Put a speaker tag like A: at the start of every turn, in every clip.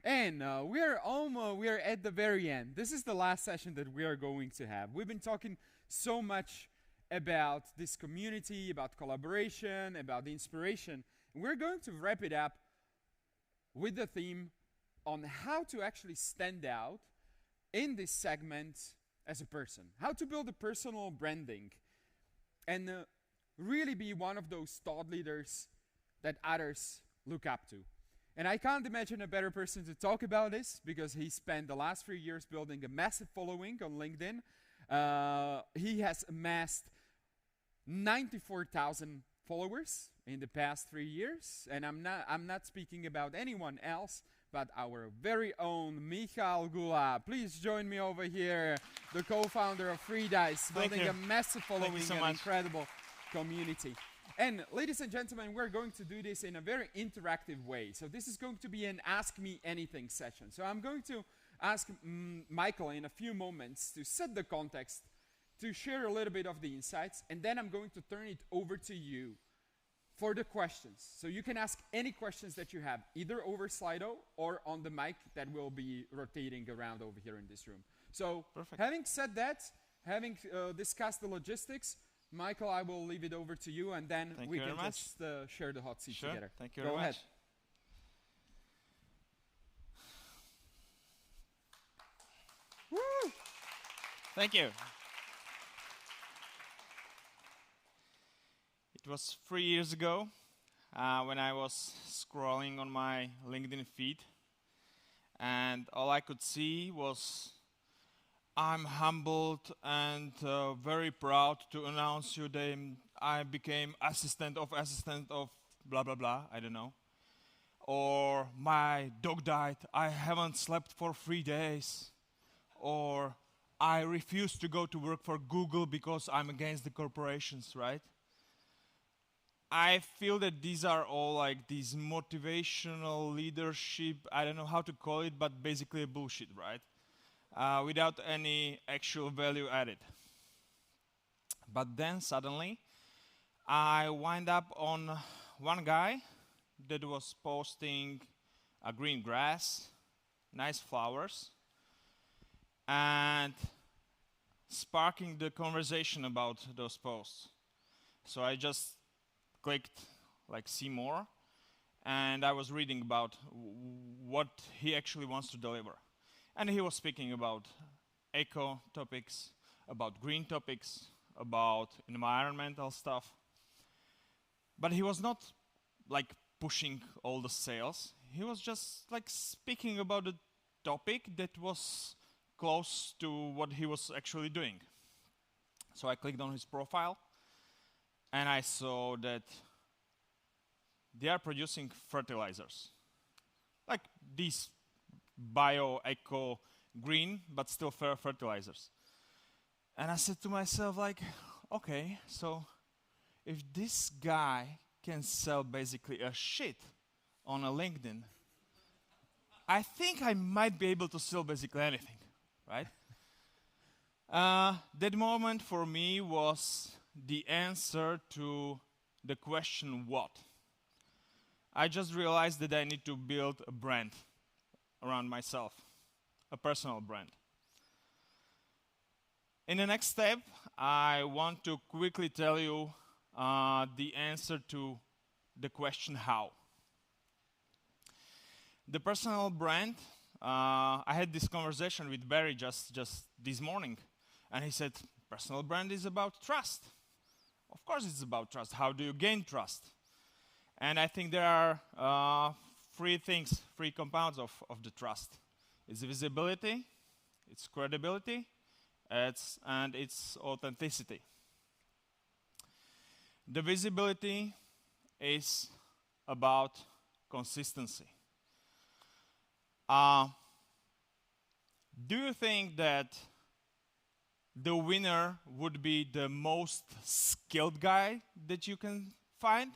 A: And we are at the very end. This is the last session that we are going to have. We've been talking so much about this community, about collaboration, about the inspiration. We're going to wrap it up with the theme on how to actually stand out in this segment as a person, how to build a personal branding, and really be one of those thought leaders that others look up to. And I can't imagine a better person to talk about this because he spent the last 3 years building a massive following on LinkedIn. He has amassed 94,000 followers in the past 3 years, and I'm not speaking about anyone else but our very own Michal Gula. Please join me over here, the co-founder of Free Dice, building a massive following and incredible community. And ladies and gentlemen, we're going to do this in a very interactive way. So this is going to be an Ask Me Anything session. So I'm going to ask Michael in a few moments to set the context, to share a little bit of the insights, and then I'm going to turn it over to you for the questions. So you can ask any questions that you have, either over Slido or on the mic that will be rotating around over here in this room. So having said that, having discussed the logistics, Michael, I will leave it over to you, and then we can just share the hot seat together.
B: Thank you very much.
A: Go ahead. Woo!
B: Thank you. It was 3 years ago when I was scrolling on my LinkedIn feed, and all I could see was, I'm humbled and very proud to announce you that I became assistant of blah blah blah, I don't know. Or my dog died, I haven't slept for 3 days. Or I refuse to go to work for Google because I'm against the corporations, right? I feel that these are all like these motivational leadership, I don't know how to call it, but basically bullshit, right? Without any actual value added. But then suddenly, I wind up on one guy that was posting a green grass, nice flowers, and sparking the conversation about those posts. So I just clicked like see more, and I was reading about what he actually wants to deliver. And he was speaking about eco topics, about green topics, about environmental stuff. But he was not like pushing all the sales. He was just like speaking about a topic that was close to what he was actually doing. So I clicked on his profile, and I saw that they are producing fertilizers. Like these bio, eco, green, but still fair fertilizers. And I said to myself, like, okay, so if this guy can sell basically a shit on a LinkedIn, I think I might be able to sell basically anything, right? That moment for me was the answer to the question, what? I just realized that I need to build a brand around myself, a personal brand. In the next step, I want to quickly tell you the answer to the question how. The personal brand, I had this conversation with Barry just this morning, and he said, personal brand is about trust. Of course it's about trust. How do you gain trust? And I think there are three compounds of the trust. It's visibility, it's credibility, and it's authenticity. The visibility is about consistency. Do you think that the winner would be the most skilled guy that you can find,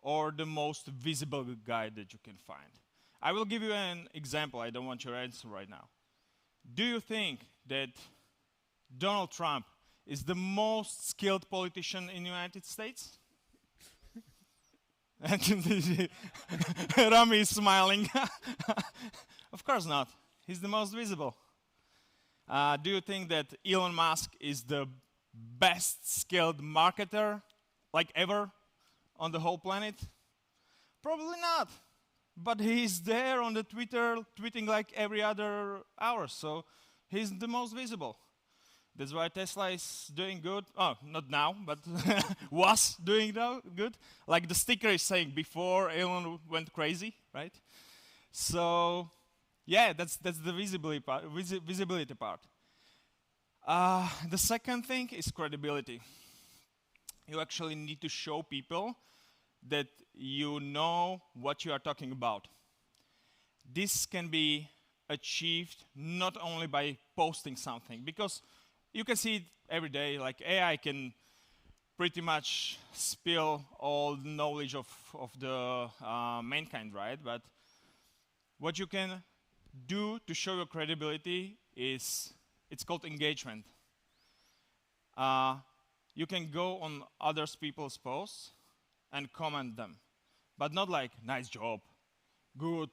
B: or the most visible guy that you can find? I will give you an example. I don't want your answer right now. Do you think that Donald Trump is the most skilled politician in the United States? And Rami is smiling. Of course not. He's the most visible. Do you think that Elon Musk is the best skilled marketer like ever on the whole planet? Probably not. But he's there on the Twitter, tweeting like every other hour, so he's the most visible. That's why Tesla is doing good. Oh, not now, but was doing good. Like the sticker is saying before Elon went crazy, right? So, yeah, that's the visibility part. The second thing is credibility. You actually need to show people that you know what you are talking about. This can be achieved not only by posting something, because you can see it every day, like AI can pretty much spill all the knowledge of the mankind, right? But what you can do to show your credibility is, it's called engagement. You can go on other people's posts and comment them, but not like, nice job, good,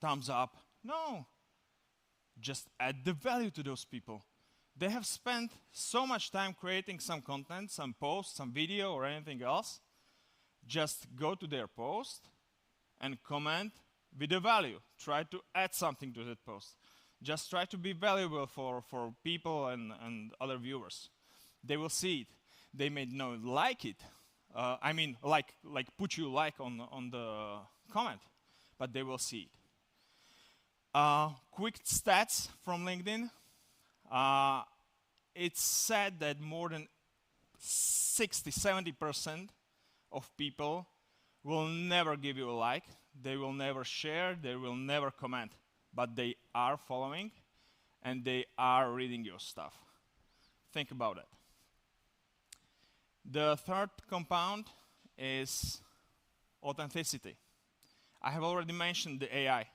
B: thumbs up. No, just add the value to those people. They have spent so much time creating some content, some post, some video, or anything else. Just go to their post and comment with the value. Try to add something to that post. Just try to be valuable for people and other viewers. They will see it. They may not like it. I mean, like put you like on the comment, but they will see it. Quick stats from LinkedIn. It's said that more than 60–70% of people will never give you a like, they will never share, they will never comment, but they are following and they are reading your stuff. Think about it. The third compound is authenticity. I have already mentioned the AI.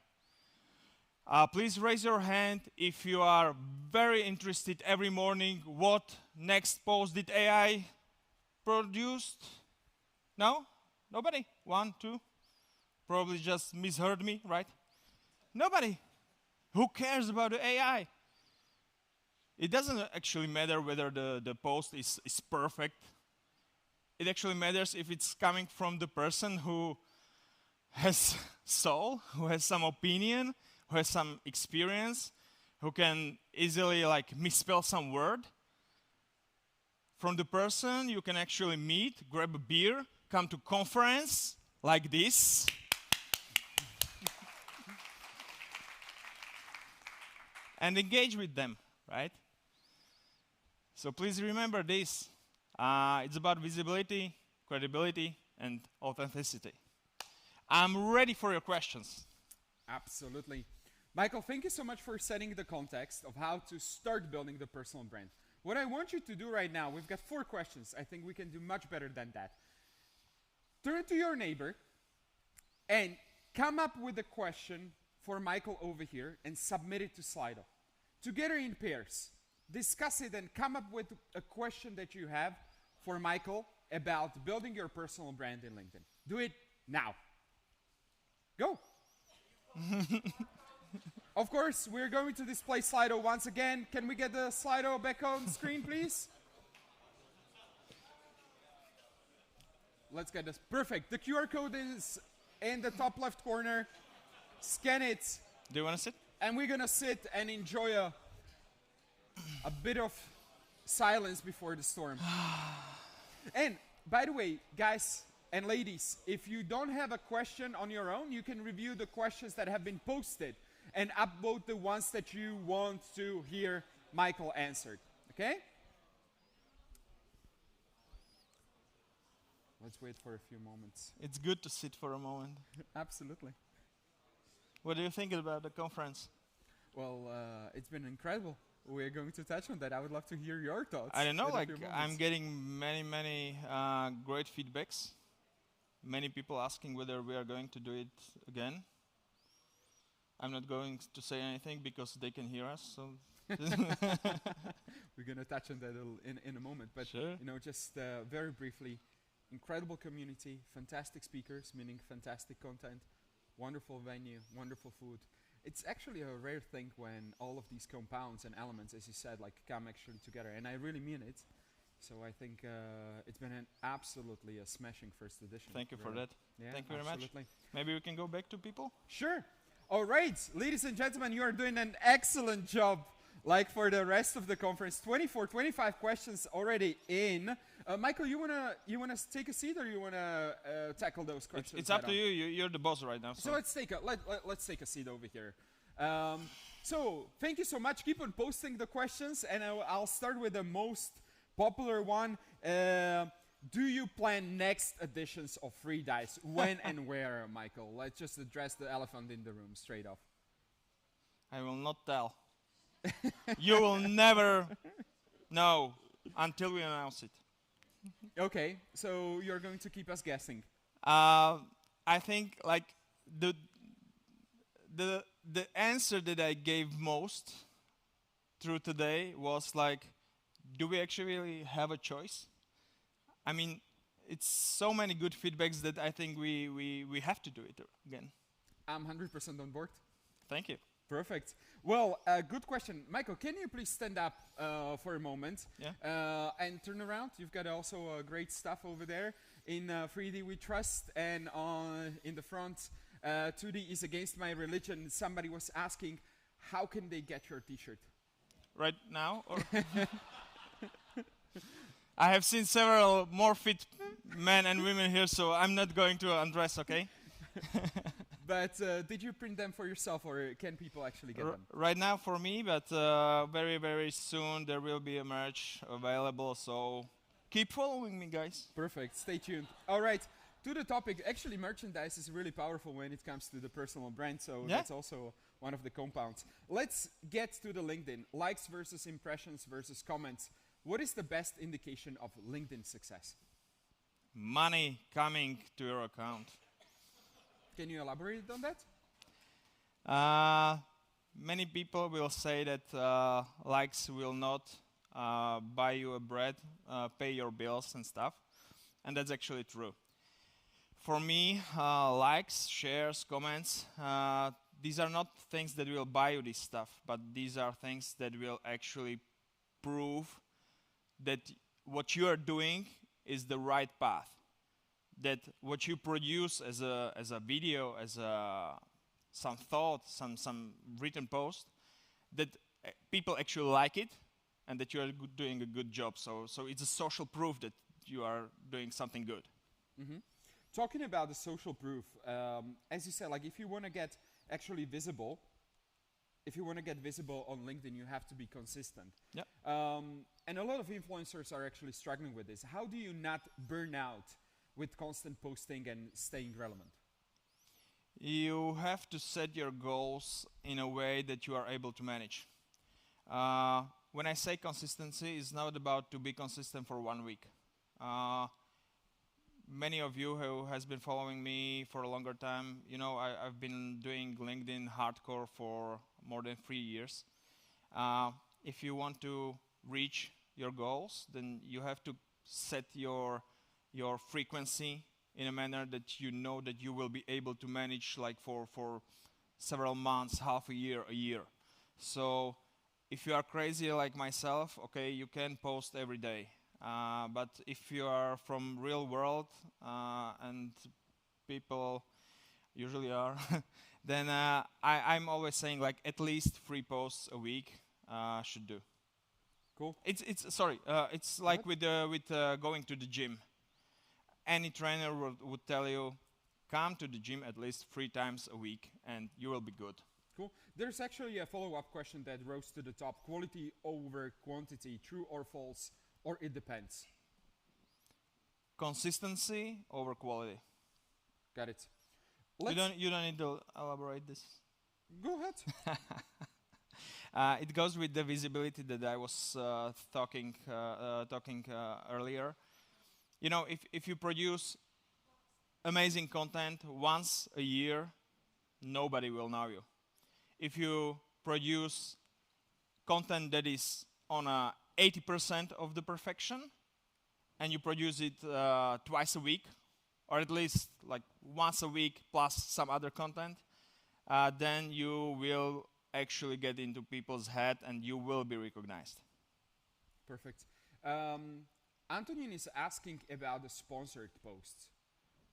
B: Please raise your hand if you are very interested every morning what next post did AI produce. No? Nobody? 1, 2? Probably just misheard me, right? Nobody. Who cares about the AI? It doesn't actually matter whether the post is perfect. It actually matters if it's coming from the person who has soul, who has some opinion, who has some experience, who can easily like misspell some word. From the person you can actually meet, grab a beer, come to conference like this. And engage with them, right? So please remember this. It's about visibility, credibility, and authenticity. I'm ready for your questions.
A: Absolutely. Michael, thank you so much for setting the context of how to start building the personal brand. What I want you to do right now, we've got 4 questions. I think we can do much better than that. Turn to your neighbor and come up with a question for Michael over here and submit it to Slido. Together in pairs, discuss it and come up with a question that you have for Michael about building your personal brand in LinkedIn. Do it now. Go. Of course, we're going to display Slido once again. Can we get the Slido back on screen, please? Let's get this. Perfect. The QR code is in the top left corner. Scan it.
B: Do you want to sit?
A: And we're going to sit and enjoy a bit of silence before the storm. And by the way, guys and ladies, if you don't have a question on your own, you can review the questions that have been posted and upvote the ones that you want to hear Michael answered. Okay? Let's wait for a few moments.
B: It's good to sit for a moment.
A: Absolutely.
B: What do you think about the conference?
A: Well, it's been incredible. We're going to touch on that. I would love to hear your thoughts.
B: I don't know,
A: in a
B: like
A: few moments.
B: I'm getting many great feedbacks. Many people asking whether we are going to do it again. I'm not going to say anything because they can hear us. So
A: we're going to touch on that in a moment. But
B: sure.
A: you know, just very briefly, incredible community, fantastic speakers, meaning fantastic content, wonderful venue, wonderful food. it's actually a rare thing when all of these compounds and elements, as you said, like come actually together, and I really mean it. So I think it's been an absolutely a smashing first edition.
B: Thank you for
A: really.
B: that.
A: Yeah,
B: Thank you very much.
A: absolutely.
B: Maybe we can go back to people?
A: Sure. All right, ladies and gentlemen, you are doing an excellent job. Like for the rest of the conference, 24, 25 questions already in. Michael, you wanna take a seat, or you wanna tackle those questions?
B: It's up to you. You're the boss right now.
A: So let's take a seat over here. So thank you so much. Keep on posting the questions, and I'll start with the most popular one. Do you plan next editions of Free Dice? When and where, Michael? Let's just address the elephant in the room straight off.
B: I will not tell. You will never know until we announce it.
A: Okay, so you're going to keep us guessing.
B: I think like the answer that I gave most through today was like, do we actually have a choice? I mean, it's so many good feedbacks that I think we have to do it again.
A: I'm 100% on board.
B: Thank you.
A: Perfect. Well, good question. Michael, can you please stand up for a moment?
B: Yeah.
A: And turn around? You've got also great stuff over there. In 3D We Trust, and in the front, 2D is Against My Religion. Somebody was asking, how can they get your t-shirt?
B: Right now? Or I have seen several more fit men and women here, so I'm not going to undress, okay?
A: But did you print them for yourself, or can people actually get them?
B: Right now for me, but very, very soon there will be a merch available, so keep following me, guys.
A: Perfect. Stay tuned. All right. To the topic, actually merchandise is really powerful when it comes to the personal brand, so
B: Yeah.
A: that's also one of the compounds. Let's get to the LinkedIn. Likes versus impressions versus comments. What is the best indication of LinkedIn success?
B: Money coming to your account.
A: Can you elaborate on that?
B: Many people will say that likes will not buy you a bread, pay your bills and stuff, and that's actually true. For me, likes, shares, comments, these are not things that will buy you this stuff, but these are things that will actually prove that what you are doing is the right path. That what you produce as a video, as some thought, some written post, that people actually like it, and that you are doing a good job. So it's a social proof that you are doing something good.
A: Mm-hmm. Talking about the social proof, as you said, like if you want to get actually visible, if you want to get visible on LinkedIn, you have to be consistent.
B: Yep.
A: And a lot of influencers are actually struggling with this. How do you not burn out with constant posting and staying relevant?
B: You have to set your goals in a way that you are able to manage. When I say consistency, it's not about to be consistent for 1 week. Many of you who has been following me for a longer time, you know I've been doing LinkedIn hardcore for more than 3 years. If you want to reach your goals, then you have to set your frequency in a manner that you know that you will be able to manage like for several months, half a year. So if you are crazy like myself, okay, you can post every day. But if you are from real world, and people usually are, then I'm always saying like at least 3 posts a week should do.
A: Cool.
B: It's like with going to the gym. Any trainer would tell you, come to the gym at least 3 times a week and you will be good.
A: Cool. There's actually a follow-up question that rose to the top. Quality over quantity, true or false, or it depends?
B: Consistency over quality.
A: Got it.
B: You don't need to elaborate this.
A: Go ahead.
B: It goes with the visibility that I was talking earlier. You know, if you produce amazing content once a year, nobody will know you. If you produce content that is on 80% of the perfection, and you produce it twice a week, or at least like once a week plus some other content, then you will actually get into people's head and you will be recognized.
A: Perfect. Antonin is asking about the sponsored posts.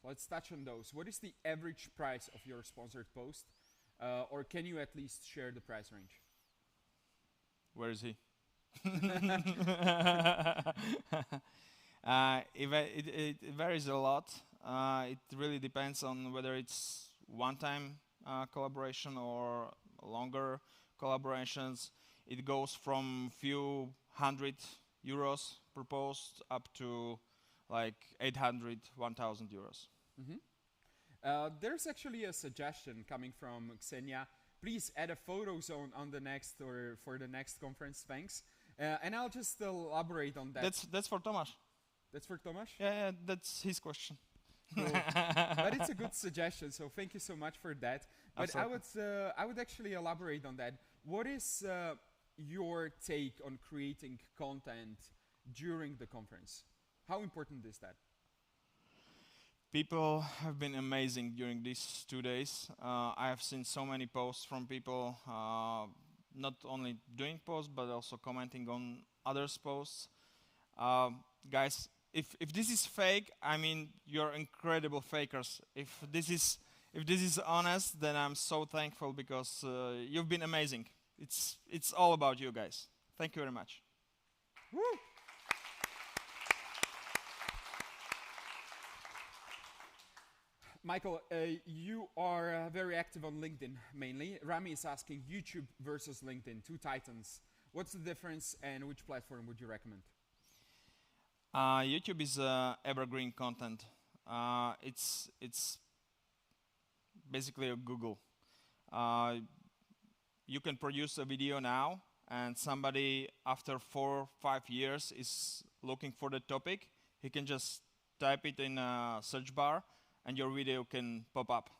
A: Let's touch on those. What is the average price of your sponsored post? Or can you at least share the price range?
B: Where is he? It varies a lot. It really depends on whether it's one-time collaboration or longer collaborations. It goes from few hundred euros per post up to like 800, 1,000 euros.
A: There's actually a suggestion coming from Xenia. Please add a photo zone on the next or for the next conference. Thanks. And I'll just elaborate on that.
B: That's for Tomasz.
A: That's for Tomasz?
B: Yeah, that's his question.
A: Cool. But it's a good suggestion, so thank you so much for that. But I would actually elaborate on that. What is your take on creating content during the conference? How important is that?
B: People have been amazing during these 2 days. I have seen so many posts from people, not only doing posts but also commenting on others' posts. Guys, if this is fake, I mean you're incredible fakers. If this is honest, then I'm so thankful because you've been amazing. It's all about you guys. Thank you very much.
A: Woo! Michael, you are very active on LinkedIn mainly. Rami is asking YouTube versus LinkedIn, two titans. What's the difference and which platform would you recommend?
B: YouTube is evergreen content. It's basically a Google. You can produce a video now, and somebody after 4 or 5 years is looking for the topic. He can just type it in a search bar, and your video can pop up.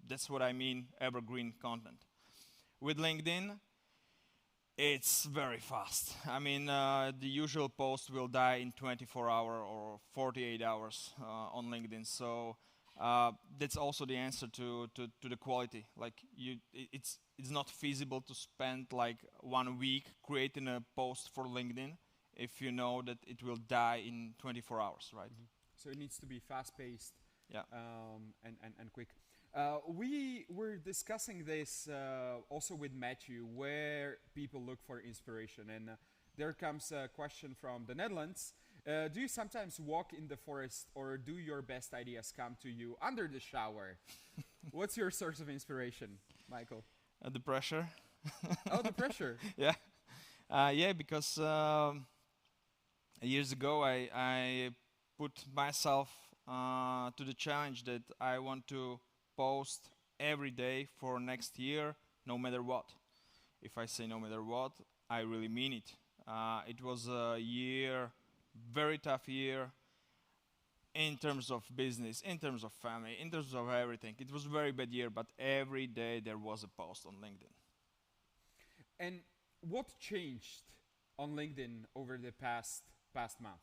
B: That's what I mean, evergreen content. With LinkedIn, it's very fast. I mean, the usual post will die in 24 hours or 48 hours on LinkedIn. So that's also the answer to the quality. Like, it's not feasible to spend like 1 week creating a post for LinkedIn if you know that it will die in 24 hours, right?
A: So it needs to be fast-paced.
B: Yeah.
A: And quick. We were discussing this also with Matthew, where people look for inspiration. And there comes a question from the Netherlands. Do you sometimes walk in the forest, or do your best ideas come to you under the shower? What's your source of inspiration, Michael?
B: The pressure.
A: Oh, the pressure.
B: Yeah. Yeah, because years ago I put myself to the challenge that I want to post every day for next year, no matter what. If I say no matter what, I really mean it. It was a year, very tough year, in terms of business, in terms of family, in terms of everything. It was a very bad year, but every day there was a post on LinkedIn.
A: And what changed on LinkedIn over the past month?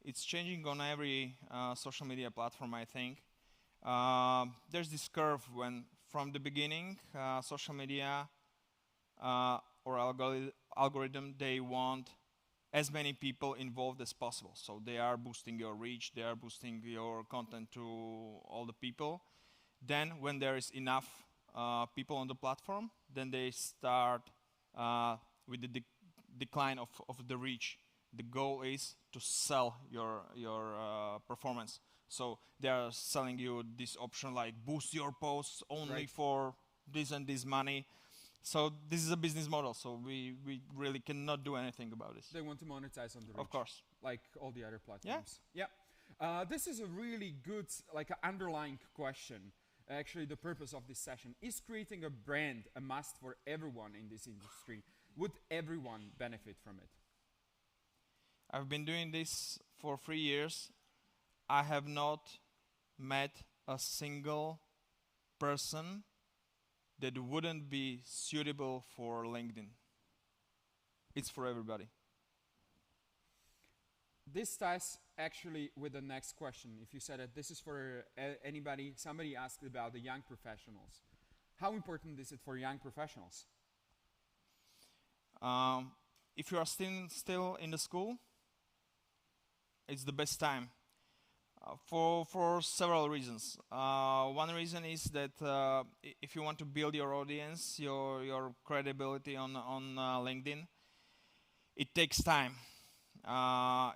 B: It's changing on every social media platform, I think. There's this curve when, from the beginning, social media or algorithm, they want as many people involved as possible. So they are boosting your reach, they are boosting your content to all the people. Then when there is enough people on the platform, then they start with the decline of the reach. The goal is to sell your performance. So they are selling you this option like boost your posts only for this and this money. So this is a business model, so we really cannot do anything about this.
A: They want to monetize on the reach.
B: Of course.
A: Like all the other platforms. Yeah. This is a really good, like, underlying question. Actually, the purpose of this session is creating a brand, a must for everyone in this industry. Would everyone benefit from it?
B: I've been doing this for 3 years. I have not met a single person that wouldn't be suitable for LinkedIn. It's for everybody.
A: This ties actually with the next question. If you said that this is for anybody, somebody asked about the young professionals. How important is it for young professionals?
B: If you are still in the school, it's the best time. For several reasons. One reason is that if you want to build your audience, your credibility on LinkedIn, it takes time.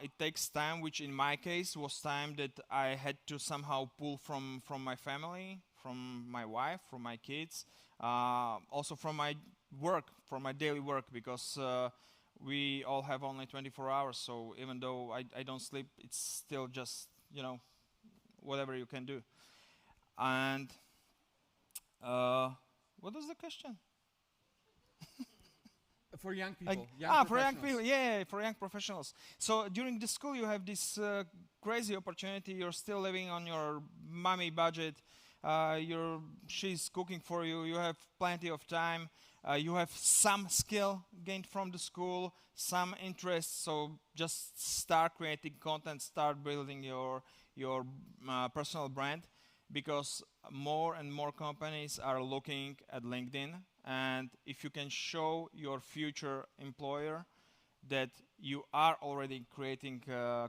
B: It takes time, which in my case was time that I had to somehow pull from my family, from my wife, from my kids, also from my work, from my daily work, because we all have only 24 hours. So even though I don't sleep, it's still just, whatever you can do. And what was the question?
A: For young people.
B: For young people, yeah, for young professionals. So during the school, you have this crazy opportunity. You're still living on your mommy budget. She's cooking for you. You have plenty of time. You have some skill gained from the school, some interest. So just start creating content, start building your personal brand, because more and more companies are looking at LinkedIn. And if you can show your future employer that you are already creating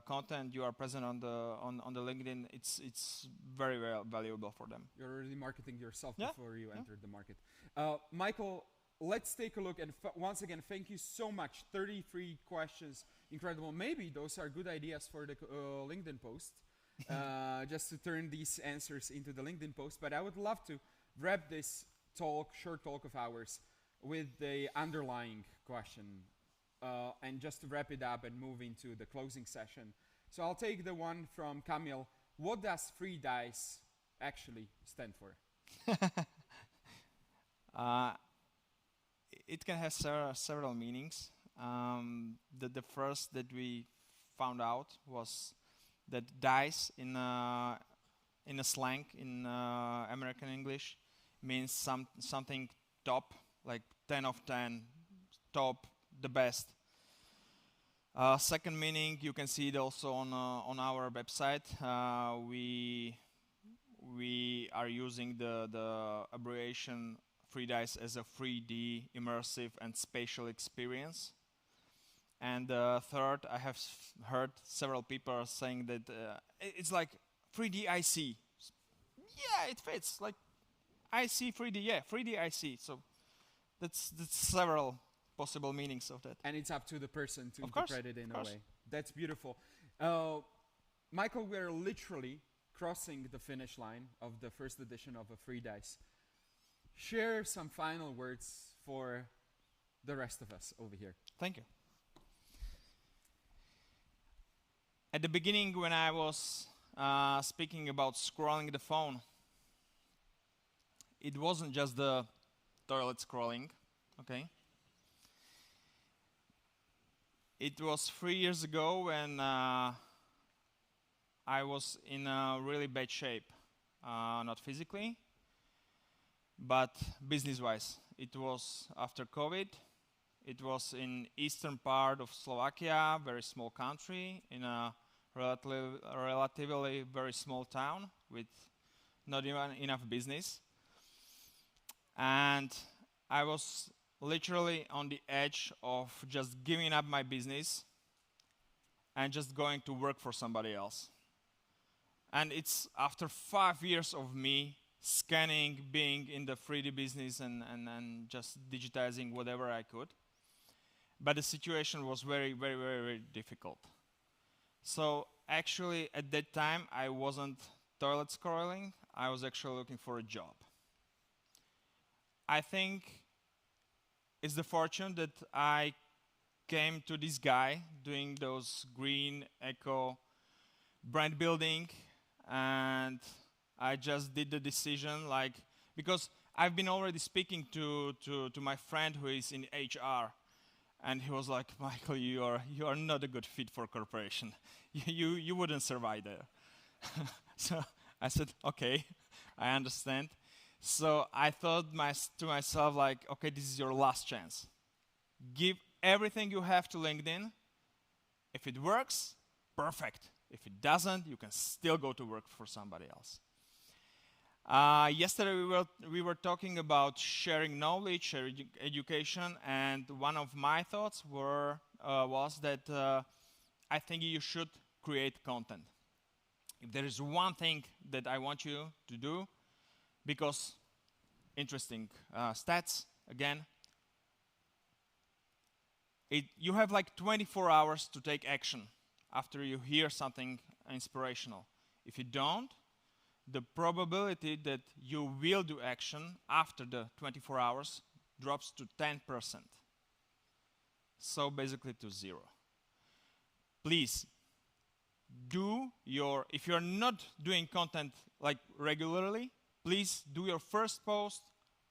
B: content, you are present on the LinkedIn, it's very, very valuable for them.
A: You're already marketing yourself
B: Yeah.
A: before you entered the market. Michael, let's take a look. And once again, thank you so much. 33 questions, incredible. Maybe those are good ideas for the LinkedIn post, just to turn these answers into the LinkedIn post. But I would love to wrap this short talk of ours with the underlying question, and just to wrap it up and move into the closing session. So I'll take the one from Kamil. What does 3 dice actually stand for?
B: It can have several meanings. The first that we found out was that dice in a slang in American English means something top, like 10 of 10, top, the best. Second meaning, you can see it also on our website. We are using the abbreviation 3 dice as a 3D immersive and spatial experience. And third, I have heard several people saying that it's like 3D IC. Yeah, it fits. Like IC 3D, yeah, 3D IC. So that's several possible meanings of that.
A: And it's up to the person to
B: Of course,
A: interpret it in
B: of
A: a
B: course.
A: way. That's beautiful. Michael, we're literally crossing the finish line of the first edition of a 3 dice. Share some final words for the rest of us over here.
B: Thank you. At the beginning, when I was speaking about scrolling the phone, it wasn't just the toilet scrolling, okay? It was 3 years ago when I was in a really bad shape, not physically, but business-wise. It was after COVID. It was in eastern part of Slovakia, very small country, in a relatively very small town with not even enough business. And I was literally on the edge of just giving up my business and just going to work for somebody else. And it's after 5 years of me scanning, being in the 3D business and just digitizing whatever I could. But the situation was very, very, very, very difficult. So actually at that time I wasn't toilet scrolling, I was actually looking for a job. I think it's the fortune that I came to this guy doing those green eco brand building, and I just did the decision, like, because I've been already speaking to my friend who is in HR, and he was like, Michael, you are not a good fit for corporation. You wouldn't survive there. So I said, okay, I understand. So I thought to myself, like, okay, this is your last chance. Give everything you have to LinkedIn. If it works, perfect. If it doesn't, you can still go to work for somebody else. Yesterday we were talking about sharing knowledge, sharing education, and one of my thoughts was that I think you should create content. If there is one thing that I want you to do, because interesting stats again, you have like 24 hours to take action after you hear something inspirational. If you don't, the probability that you will do action after the 24 hours drops to 10%. So basically to 0. Please, if you're not doing content like regularly, please do your first post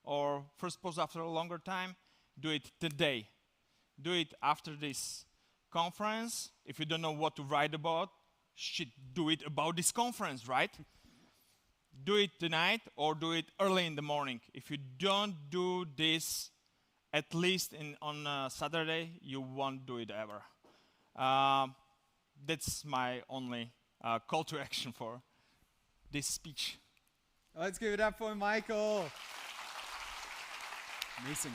B: or first post after a longer time, do it today. Do it after this conference. If you don't know what to write about, do it about this conference, right? Do it tonight or do it early in the morning. If you don't do this at least on Saturday, you won't do it ever. That's my only call to action for this speech.
A: Let's give it up for Michael. Amazing.